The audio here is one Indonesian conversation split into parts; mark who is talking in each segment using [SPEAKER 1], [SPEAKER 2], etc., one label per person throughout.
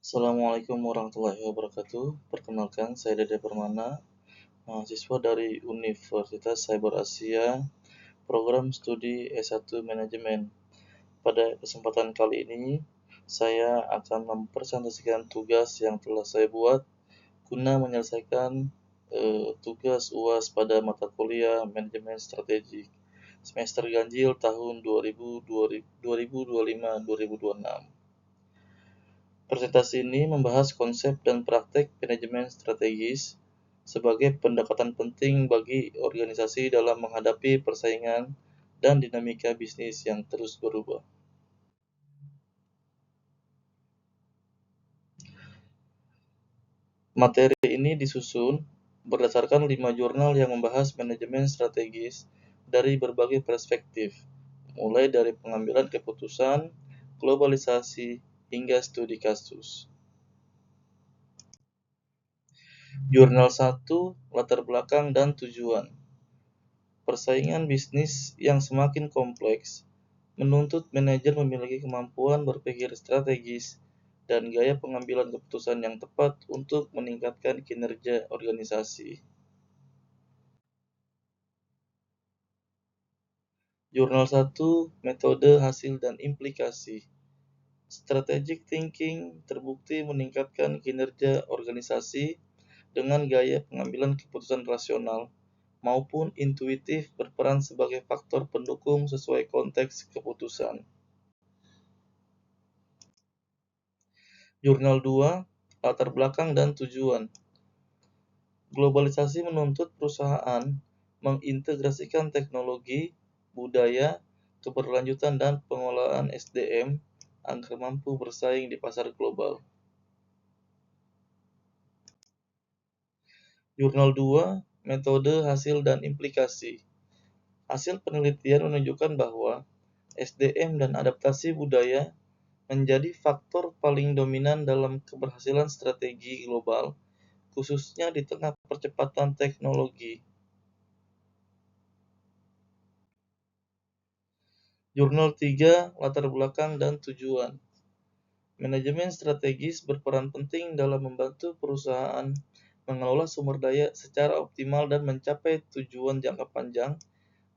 [SPEAKER 1] Assalamualaikum warahmatullahi wabarakatuh. Perkenalkan, saya Dede Permana, mahasiswa dari Universitas Cyber Asia, program studi S1 Manajemen. Pada kesempatan kali ini, saya akan mempresentasikan tugas yang telah saya buat guna menyelesaikan tugas UAS pada mata kuliah Manajemen Strategik semester ganjil tahun 2025-2026. Presentasi ini membahas konsep dan praktek manajemen strategis sebagai pendekatan penting bagi organisasi dalam menghadapi persaingan dan dinamika bisnis yang terus berubah. Materi ini disusun berdasarkan 5 jurnal yang membahas manajemen strategis dari berbagai perspektif, mulai dari pengambilan keputusan, globalisasi, hingga studi kasus. Jurnal 1, latar belakang dan tujuan. Persaingan bisnis yang semakin kompleks menuntut manajer memiliki kemampuan berpikir strategis dan gaya pengambilan keputusan yang tepat untuk meningkatkan kinerja organisasi. Jurnal 1, metode, hasil, dan implikasi. Strategic thinking terbukti meningkatkan kinerja organisasi dengan gaya pengambilan keputusan rasional maupun intuitif berperan sebagai faktor pendukung sesuai konteks keputusan. Jurnal 2, latar belakang dan tujuan. Globalisasi menuntut perusahaan mengintegrasikan teknologi, budaya, keberlanjutan, dan pengolahan SDM agar mampu bersaing di pasar global. Jurnal 2, metode, hasil, dan implikasi. Hasil penelitian menunjukkan bahwa SDM dan adaptasi budaya menjadi faktor paling dominan dalam keberhasilan strategi global, khususnya di tengah percepatan teknologi. Jurnal 3, latar belakang dan tujuan. Manajemen strategis berperan penting dalam membantu perusahaan mengelola sumber daya secara optimal dan mencapai tujuan jangka panjang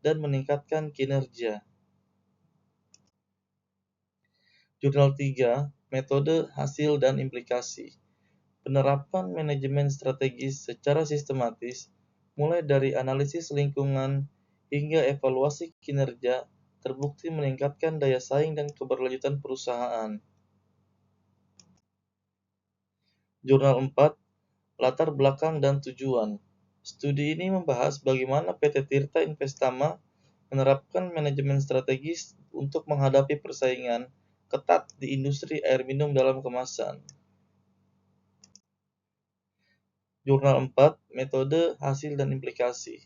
[SPEAKER 1] dan meningkatkan kinerja. Jurnal 3, metode, hasil, dan implikasi. Penerapan manajemen strategis secara sistematis, mulai dari analisis lingkungan hingga evaluasi kinerja, terbukti meningkatkan daya saing dan keberlanjutan perusahaan. Jurnal 4, latar belakang dan tujuan. Studi ini membahas bagaimana PT Tirta Investama menerapkan manajemen strategis untuk menghadapi persaingan ketat di industri air minum dalam kemasan. Jurnal 4, metode, hasil, dan implikasi.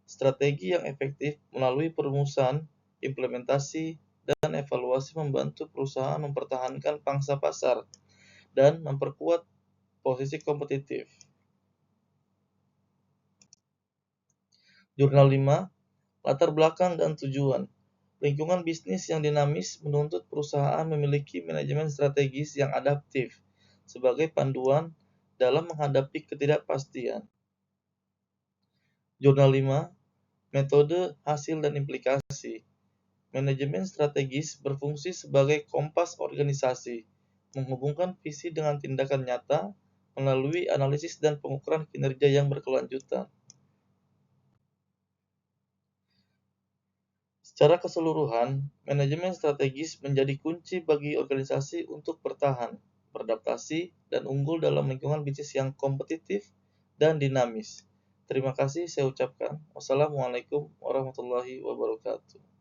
[SPEAKER 1] Strategi yang efektif melalui perumusan, implementasi, dan evaluasi membantu perusahaan mempertahankan pangsa pasar dan memperkuat posisi kompetitif. Jurnal 5, latar belakang dan tujuan. Lingkungan bisnis yang dinamis menuntut perusahaan memiliki manajemen strategis yang adaptif sebagai panduan dalam menghadapi ketidakpastian. Jurnal 5, metode, hasil, dan implikasi. Manajemen strategis berfungsi sebagai kompas organisasi, menghubungkan visi dengan tindakan nyata melalui analisis dan pengukuran kinerja yang berkelanjutan. Secara keseluruhan, manajemen strategis menjadi kunci bagi organisasi untuk bertahan, beradaptasi, dan unggul dalam lingkungan bisnis yang kompetitif dan dinamis. Terima kasih saya ucapkan. Wassalamualaikum warahmatullahi wabarakatuh.